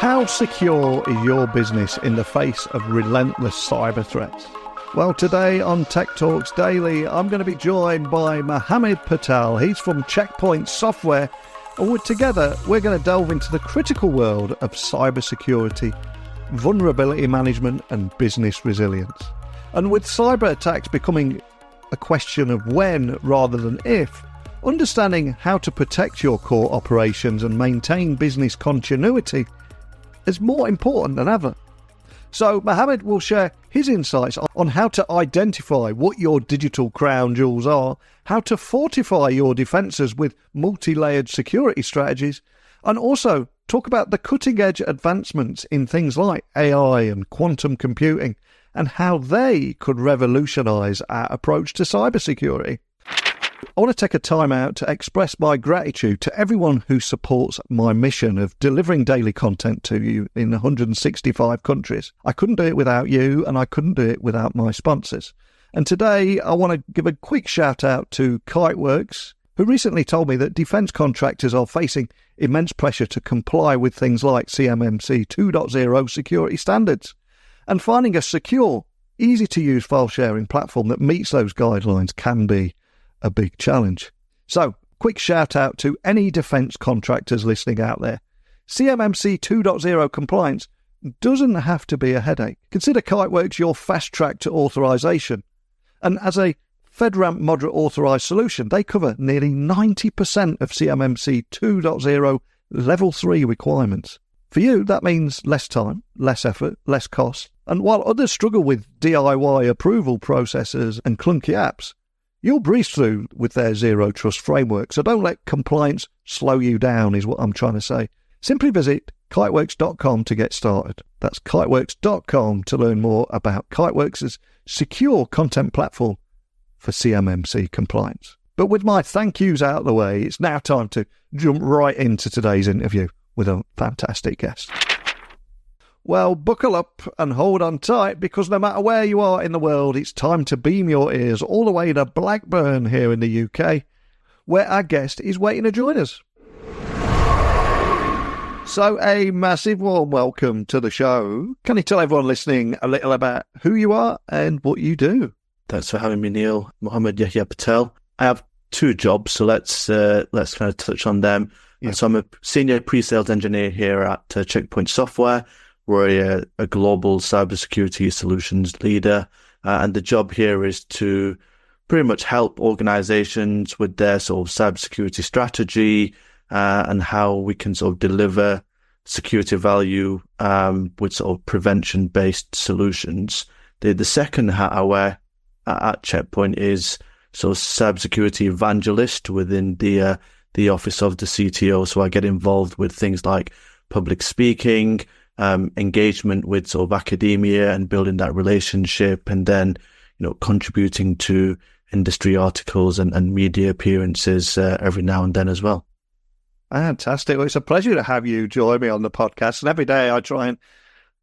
How secure is your business in the face of relentless cyber threats? Well, today on Tech Talks Daily, I'm going to be joined by Muhammad Patel. He's from Checkpoint Software, and together we're going to delve into the critical world of cybersecurity, vulnerability management, and business resilience. And with cyber attacks becoming a question of when rather than if, understanding how to protect your core operations and maintain business continuity is more important than ever. So Muhammad will share his insights on how to identify what your digital crown jewels are, how to fortify your defences with multi-layered security strategies, and also talk about the cutting-edge advancements in things like AI and quantum computing and how they could revolutionise our approach to cybersecurity. I want to take a time out to express my gratitude to everyone who supports my mission of delivering daily content to you in 165 countries. I couldn't do it without you, and I couldn't do it without my sponsors. And today I want to give a quick shout out to Kiteworks, who recently told me that defence contractors are facing immense pressure to comply with things like CMMC 2.0 security standards. And finding a secure, easy-to-use file sharing platform that meets those guidelines can be a big challenge. So, quick shout out to any defence contractors listening out there. CMMC 2.0 compliance doesn't have to be a headache. Consider Kiteworks your fast track to authorisation. And as a FedRAMP moderate authorised solution, they cover nearly 90% of CMMC 2.0 level 3 requirements. For you, that means less time, less effort, less cost. And while others struggle with DIY approval processes and clunky apps, you'll breeze through with their zero trust framework, so don't let compliance slow you down, is what I'm trying to say. Simply visit kiteworks.com to get started. That's kiteworks.com to learn more about Kiteworks' secure content platform for CMMC compliance. But with my thank yous out of the way, it's now time to jump right into today's interview with a fantastic guest. Well, buckle up and hold on tight, because no matter where you are in the world, it's time to beam your ears all the way to Blackburn here in the UK, where our guest is waiting to join us. So a massive warm welcome to the show. Can you tell everyone listening a little about who you are and what you do? Thanks for having me, Neil. Muhammad Yahya Patel. I have two jobs, so let's kind of touch on them. Yeah. So I'm a senior pre-sales engineer here at Checkpoint Software. We're a global cybersecurity solutions leader, and the job here is to pretty much help organizations with their sort of cybersecurity strategy and how we can sort of deliver security value with sort of prevention-based solutions. The second hat I wear at Checkpoint is sort of cybersecurity evangelist within the office of the CTO. So I get involved with things like public speaking, engagement with sort of academia and building that relationship, and then, contributing to industry articles and media appearances every now and then as well. Fantastic. Well, it's a pleasure to have you join me on the podcast. And every day I try and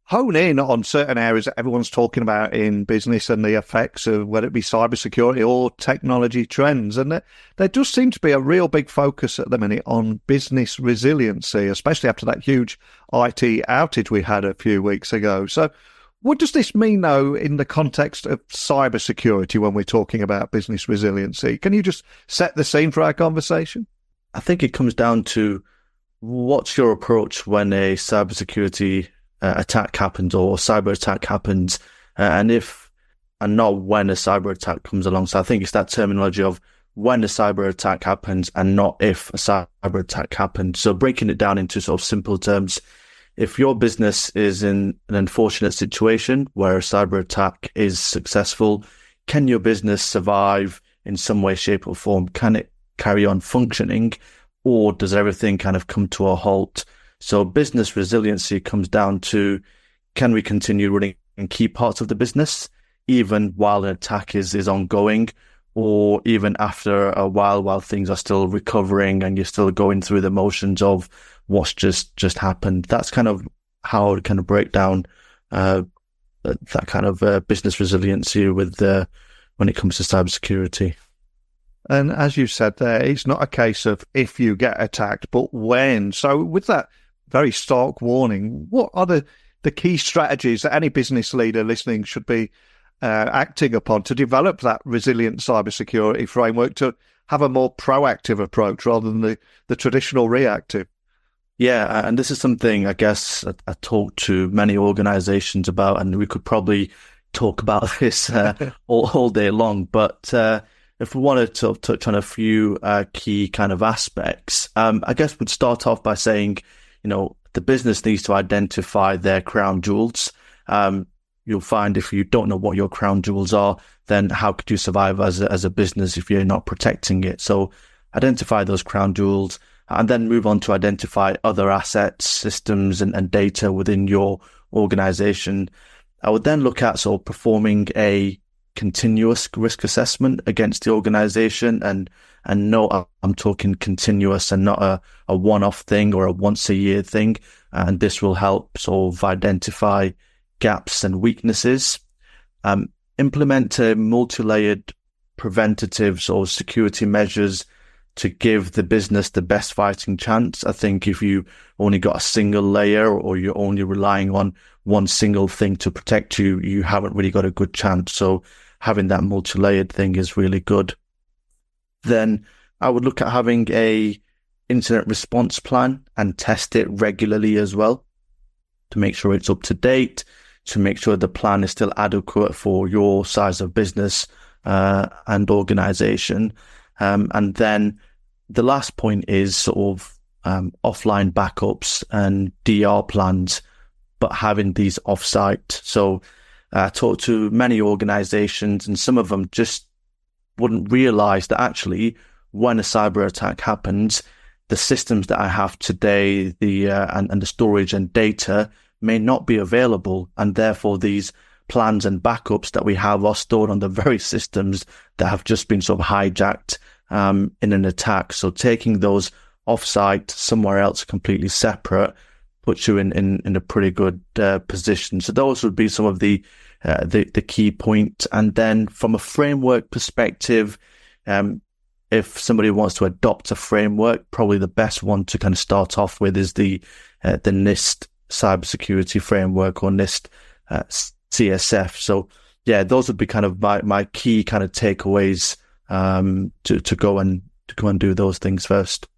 hone in on certain areas that everyone's talking about in business and the effects of whether it be cybersecurity or technology trends. And there does seem to be a real big focus at the minute on business resiliency, especially after that huge IT outage we had a few weeks ago. So what does this mean, though, in the context of cybersecurity when we're talking about business resiliency? Can you just set the scene for our conversation? I think it comes down to what's your approach when a cybersecurity attack happens or cyber attack happens, and not when a cyber attack comes along. So I think it's that terminology of when a cyber attack happens and not if a cyber attack happens. So breaking it down into sort of simple terms, if your business is in an unfortunate situation where a cyber attack is successful, can your business survive in some way, shape or form? Can it carry on functioning, or does everything kind of come to a halt? So business resiliency comes down to, can we continue running key parts of the business even while an attack is ongoing, or even after a while things are still recovering and you're still going through the motions of what's just happened? That's kind of how I would kind of break down that kind of business resiliency with when it comes to cybersecurity. And as you said there, it's not a case of if you get attacked, but when. So with that, very stark warning. What are the key strategies that any business leader listening should be acting upon to develop that resilient cybersecurity framework, to have a more proactive approach rather than the traditional reactive? Yeah, and this is something I guess I talk to many organizations about, and we could probably talk about this all day long. But if we wanted to touch on a few key kind of aspects, I guess we'd start off by saying, the business needs to identify their crown jewels. You'll find if you don't know what your crown jewels are, then how could you survive as a business if you're not protecting it? So identify those crown jewels, and then move on to identify other assets, systems, and data within your organization. I would then look at sort of performing a continuous risk assessment against the organization, and no, I'm talking continuous and not a one-off thing or a once-a-year thing. And this will help sort of identify gaps and weaknesses. Implement a multi-layered preventatives or security measures to give the business the best fighting chance. I think if you only got a single layer, or you're only relying on one single thing to protect you, you haven't really got a good chance. So having that multi-layered thing is really good. Then I would look at having a incident response plan and test it regularly as well, to make sure it's up to date, to make sure the plan is still adequate for your size of business and organization. And then the last point is sort of offline backups and DR plans, but having these offsite. So I talked to many organizations, and some of them just wouldn't realize that actually when a cyber attack happens, the systems that I have today, and the storage and data may not be available, and therefore these plans and backups that we have are stored on the very systems that have just been sort of hijacked in an attack. So taking those offsite somewhere else completely separate puts you in a pretty good position. So those would be some of the key points. And then from a framework perspective, if somebody wants to adopt a framework, probably the best one to kind of start off with is the NIST cybersecurity framework, or NIST CSF. So yeah, those would be kind of my key kind of takeaways to go and do those things first.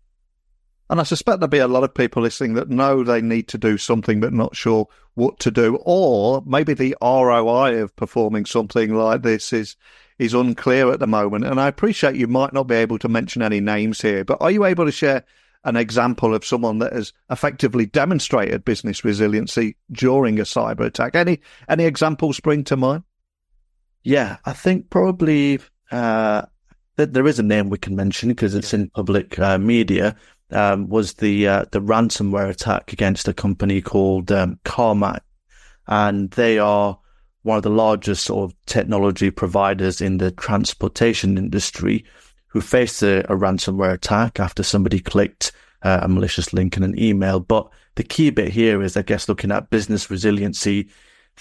And I suspect there'll be a lot of people listening that know they need to do something but not sure what to do, or maybe the ROI of performing something like this is unclear at the moment. And I appreciate you might not be able to mention any names here, but are you able to share an example of someone that has effectively demonstrated business resiliency during a cyber attack? Any examples spring to mind? Yeah, I think probably that there is a name we can mention because it's in public media. Was the ransomware attack against a company called Carmack, and they are one of the largest sort of technology providers in the transportation industry, who faced a ransomware attack after somebody clicked a malicious link in an email. But the key bit here is, I guess, looking at business resiliency.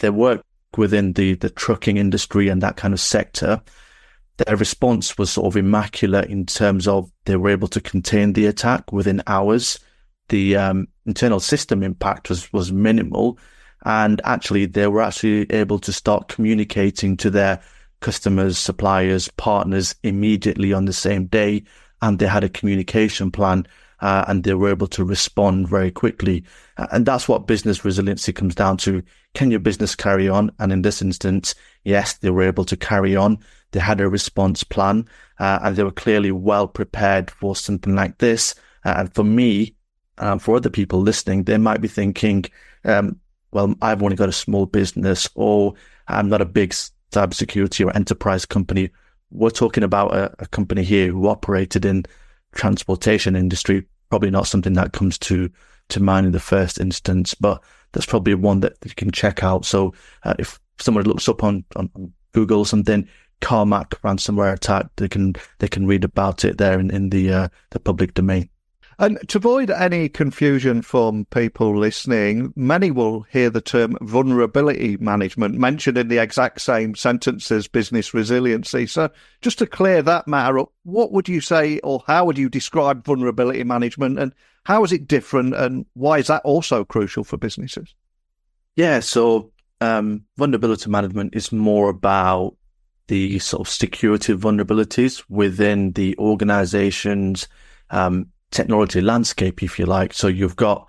They work within the trucking industry and that kind of sector. Their response was sort of immaculate in terms of they were able to contain the attack within hours. The internal system impact was minimal, and actually they were actually able to start communicating to their customers, suppliers, partners immediately on the same day, and they had a communication plan, and they were able to respond very quickly. And that's what business resiliency comes down to. Can your business carry on? And in this instance, yes, they were able to carry on. They had a response plan, and they were clearly well prepared for something like this. And for me, for other people listening, they might be thinking, well, I've only got a small business, or I'm not a big cybersecurity or enterprise company. We're talking about a company here who operated in transportation industry. Probably not something that comes to mind in the first instance, but that's probably one that you can check out. So if someone looks up on Google or something, Carmack ransomware attack, they can read about it there in the public domain. And to avoid any confusion from people listening, many will hear the term vulnerability management mentioned in the exact same sentence as business resiliency. So just to clear that matter up, what would you say, or how would you describe vulnerability management, and how is it different, and why is that also crucial for businesses? Yeah, so vulnerability management is more about the sort of security vulnerabilities within the organization's technology landscape, if you like. So you've got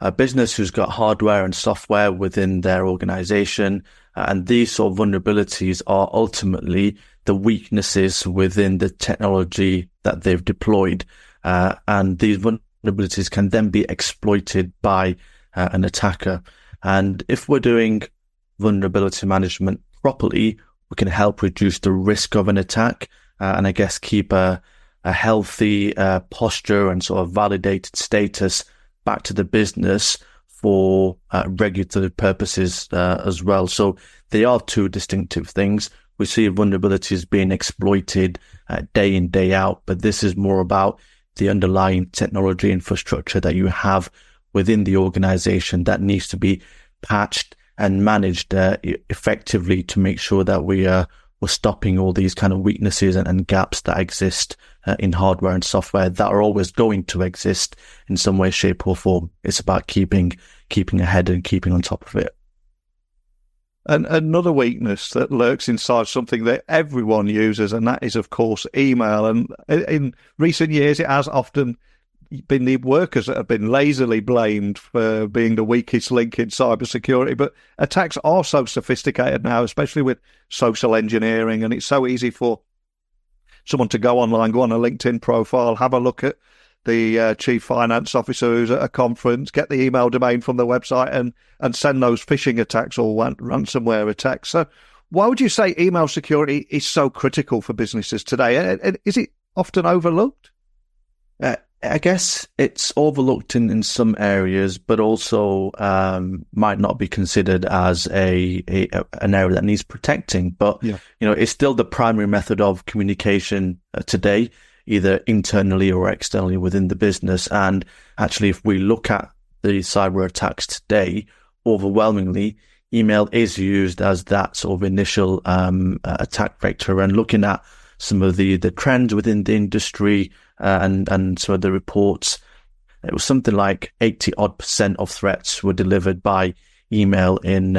a business who's got hardware and software within their organization, and these sort of vulnerabilities are ultimately the weaknesses within the technology that they've deployed. And these vulnerabilities can then be exploited by an attacker. And if we're doing vulnerability management properly, we can help reduce the risk of an attack, and I guess keep a healthy posture and sort of validated status back to the business for regulatory purposes as well. So they are two distinctive things. We see vulnerabilities being exploited day in, day out, but this is more about the underlying technology infrastructure that you have within the organization that needs to be patched and managed effectively to make sure that we're stopping all these kind of weaknesses and gaps that exist in hardware and software that are always going to exist in some way, shape or form. It's about keeping ahead and keeping on top of it. And another weakness that lurks inside something that everyone uses, and that is, of course, email. And in recent years, it has often been the workers that have been lazily blamed for being the weakest link in cybersecurity. But attacks are so sophisticated now, especially with social engineering, and it's so easy for someone to go online, go on a LinkedIn profile, have a look at the chief finance officer who's at a conference, get the email domain from the website, and send those phishing attacks or ransomware attacks. So why would you say email security is so critical for businesses today? Is it often overlooked? I guess it's overlooked in some areas, but also might not be considered as an area that needs protecting. But it's still the primary method of communication today, either internally or externally within the business. And actually, if we look at the cyber attacks today, overwhelmingly, email is used as that sort of initial attack vector. And looking at some of the trends within the industry and some of the reports, it was something like 80% of threats were delivered by email in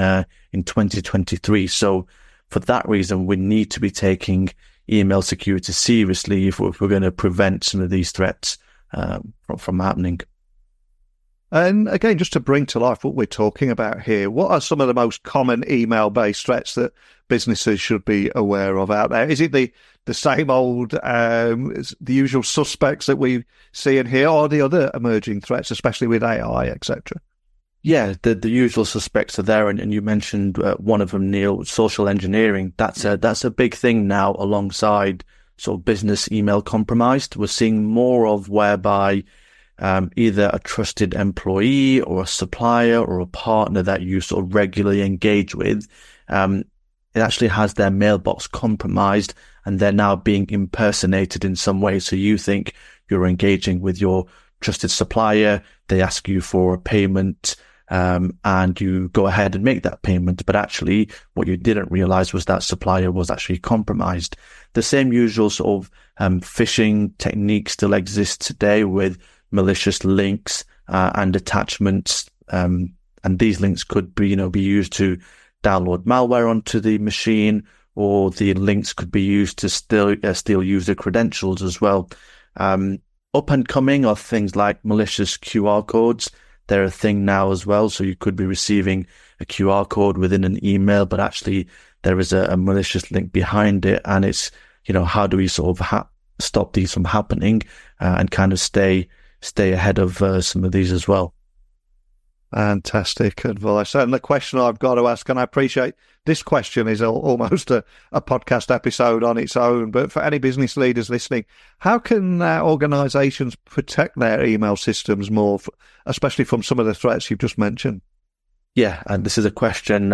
2023. So for that reason, we need to be taking email security seriously if we're going to prevent some of these threats from happening. And again, just to bring to life what we're talking about here, what are some of the most common email-based threats that businesses should be aware of out there? Is it the same old, the usual suspects that we see in here, or the other emerging threats, especially with AI, etc.? Yeah, the usual suspects are there, and you mentioned one of them, Neil, social engineering. That's a big thing now, alongside sort of business email compromised. We're seeing more of whereby either a trusted employee or a supplier or a partner that you sort of regularly engage with, it actually has their mailbox compromised, and they're now being impersonated in some way. So you think you're engaging with your trusted supplier, they ask you for a payment, and you go ahead and make that payment. But actually, what you didn't realize was that supplier was actually compromised. The same usual sort of phishing technique still exists today with malicious links and attachments, and these links could be used to download malware onto the machine, or the links could be used to steal user credentials as well. Up and coming are things like malicious QR codes. They're a thing now as well. So you could be receiving a QR code within an email, but actually there is a malicious link behind it. And it's, how do we sort of stop these from happening and kind of stay ahead of some of these as well. Fantastic advice. And the question I've got to ask, and I appreciate this question is almost a podcast episode on its own, but for any business leaders listening, how can organizations protect their email systems more, especially from some of the threats you've just mentioned? Yeah, and this is a question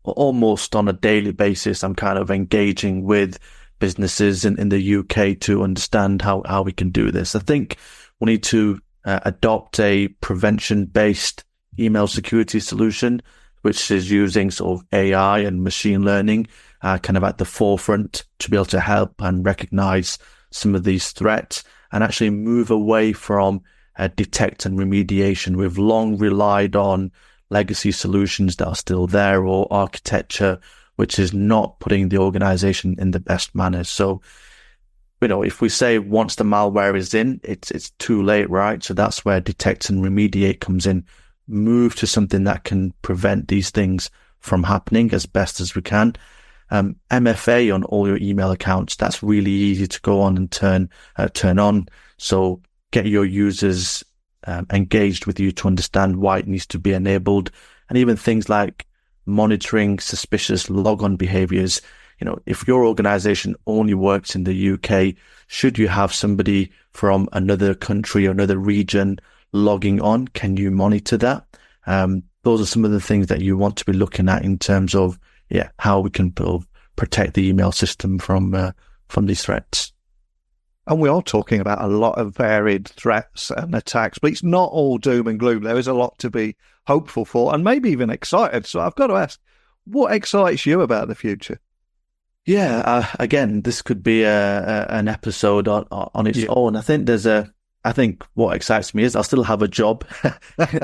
almost on a daily basis. I'm kind of engaging with businesses in the UK to understand how we can do this. I think we need to adopt a prevention-based email security solution, which is using sort of AI and machine learning kind of at the forefront to be able to help and recognize some of these threats and actually move away from detect and remediation. We've long relied on legacy solutions that are still there or architecture, which is not putting the organization in the best manner. So, if we say once the malware is in, it's too late, right? So that's where detect and remediate comes in. Move to something that can prevent these things from happening as best as we can. MFA on all your email accounts, that's really easy to go on and turn on. So get your users engaged with you to understand why it needs to be enabled. And even things like monitoring suspicious logon behaviors. If your organization only works in the UK, should you have somebody from another country or another region logging on, can you monitor that? Those are some of the things that you want to be looking at in terms of, how we can protect the email system from these threats. And we are talking about a lot of varied threats and attacks, but it's not all doom and gloom. There is a lot to be hopeful for and maybe even excited. So I've got to ask, what excites you about the future? Yeah, again, this could be an episode on its own. I think what excites me is I'll still have a job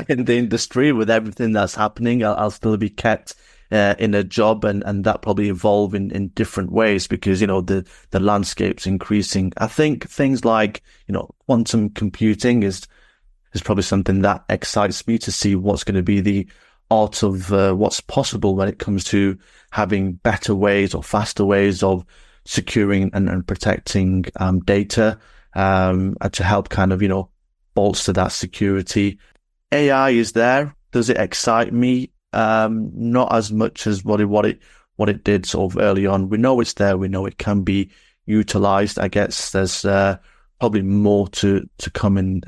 in the industry with everything that's happening. I'll still be kept in a job and that probably evolve in different ways because, the landscape's increasing. I think things like, quantum computing is probably something that excites me to see what's going to be the art of what's possible when it comes to having better ways or faster ways of securing and protecting data to help kind of, bolster that security. AI is there. Does it excite me? Not as much as what it did sort of early on. We know it's there. We know it can be utilized. I guess there's probably more to come in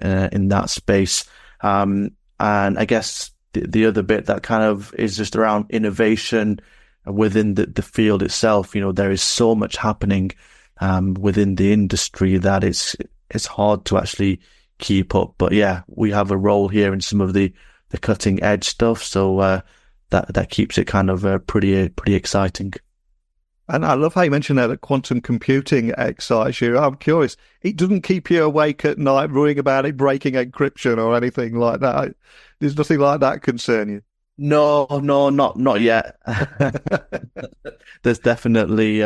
that space. And I guess the other bit that kind of is just around innovation within the field itself. There is so much happening within the industry that it's hard to actually keep up. But yeah, we have a role here in some of the cutting edge stuff. So that keeps it kind of pretty exciting. And I love how you mentioned that quantum computing excites you. I'm curious, it doesn't keep you awake at night worrying about it breaking encryption or anything like that. There's nothing like that concern you? No, not yet. There's definitely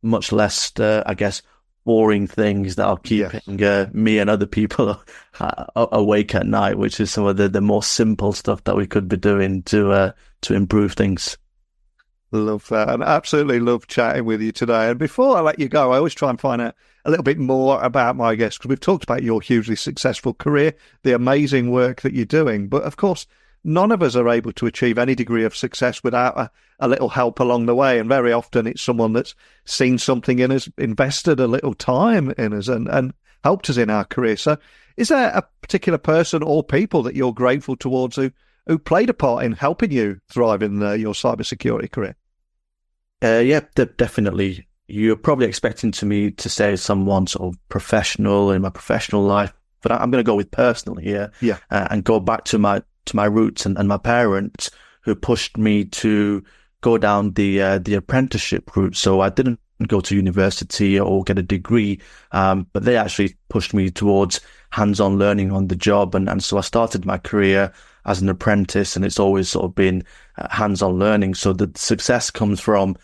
much less, I guess, boring things that are keeping me and other people awake at night, which is some of the more simple stuff that we could be doing to improve things. Love that, and absolutely love chatting with you today. And before I let you go, I always try and find out a little bit more about my guests, because we've talked about your hugely successful career, the amazing work that you're doing. But of course, none of us are able to achieve any degree of success without a little help along the way. And very often it's someone that's seen something in us, invested a little time in us and helped us in our career. So is there a particular person or people that you're grateful towards who played a part in helping you thrive in your cybersecurity career? Definitely. You're probably expecting me to say someone sort of professional in my professional life, but I'm going to go with personal here. And go back to my roots and my parents who pushed me to go down the apprenticeship route. So I didn't go to university or get a degree, but they actually pushed me towards hands-on learning on the job. And so I started my career as an apprentice, and it's always sort of been hands-on learning. So the success comes from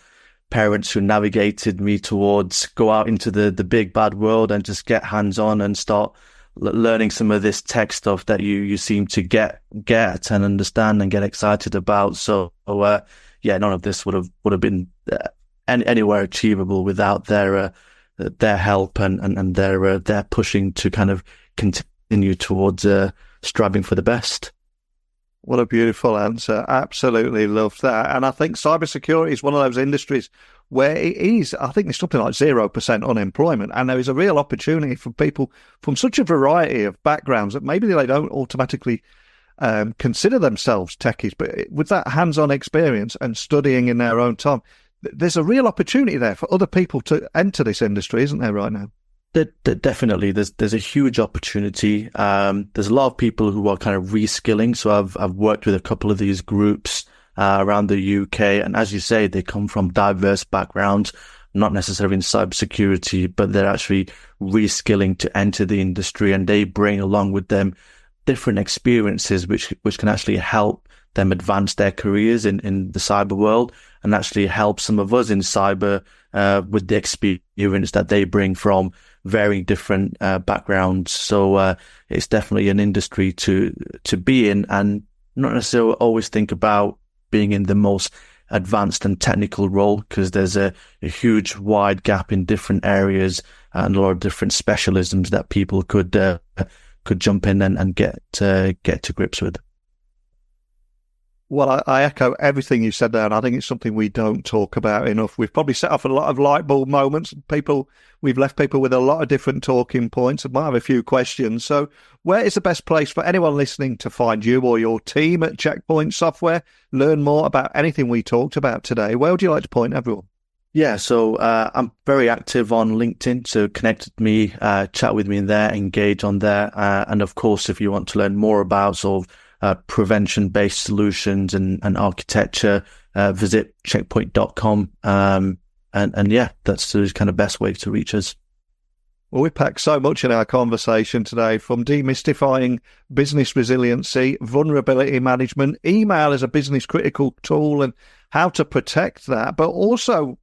parents who navigated me towards go out into the big bad world and just get hands-on and start learning some of this tech stuff that you seem to get and understand and get excited about. So none of this would have been anywhere achievable without their help and their pushing to kind of continue towards striving for the best. What a beautiful answer. Absolutely love that. And I think cybersecurity is one of those industries where it is, I think there's something like 0% unemployment. And there is a real opportunity for people from such a variety of backgrounds that maybe they don't automatically consider themselves techies. But with that hands-on experience and studying in their own time, there's a real opportunity there for other people to enter this industry, isn't there, right now? Definitely, there's a huge opportunity. There's a lot of people who are kind of reskilling. So I've worked with a couple of these groups around the UK, and as you say, they come from diverse backgrounds, not necessarily in cybersecurity, but they're actually reskilling to enter the industry, and they bring along with them different experiences which can actually help them advance their careers in the cyber world, and actually help some of us in cyber with the experience that they bring from varying different backgrounds. So it's definitely an industry to be in, and not necessarily always think about being in the most advanced and technical role, because there's a huge wide gap in different areas and a lot of different specialisms that people could jump in and get to grips with. Well, I echo everything you said there, and I think it's something we don't talk about enough. We've probably set off a lot of light bulb moments. We've left people with a lot of different talking points and might have a few questions. So where is the best place for anyone listening to find you or your team at Checkpoint Software? Learn more about anything we talked about today. Where would you like to point everyone? Yeah, so I'm very active on LinkedIn, so connect with me, chat with me in there, engage on there. And of course, if you want to learn more about sort of prevention-based solutions and architecture, visit checkpoint.com. And yeah, that's the kind of best way to reach us. Well, we packed so much in our conversation today, from demystifying business resiliency, vulnerability management, email as a business critical tool and how to protect that, but also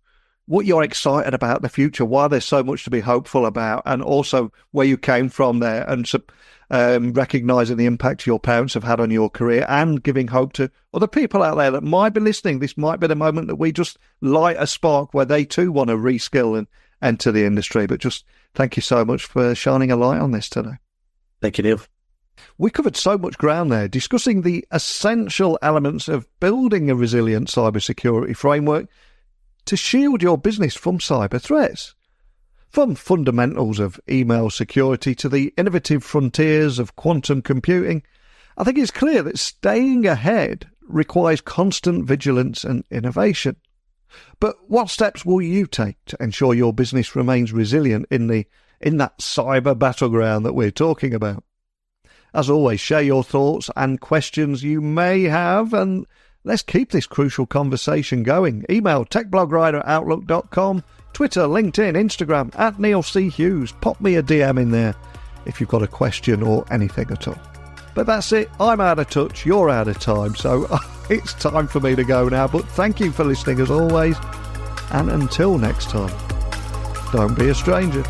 what you're excited about the future, why there's so much to be hopeful about, and also where you came from there, and recognising the impact your parents have had on your career, and giving hope to other people out there that might be listening. This might be the moment that we just light a spark where they too want to reskill and enter the industry. But just thank you so much for shining a light on this today. Thank you, Neil. We covered so much ground there, discussing the essential elements of building a resilient cybersecurity framework to shield your business from cyber threats. From fundamentals of email security to the innovative frontiers of quantum computing, I think it's clear that staying ahead requires constant vigilance and innovation. But what steps will you take to ensure your business remains resilient in that cyber battleground that we're talking about? As always, share your thoughts and questions you may have, and let's keep this crucial conversation going. Email techblogwriter@outlook.com, Twitter, LinkedIn, Instagram @NeilC.Hughes. Pop me a DM in there if you've got a question or anything at all. But that's it. I'm out of touch. You're out of time. So it's time for me to go now. But thank you for listening as always. And until next time, don't be a stranger.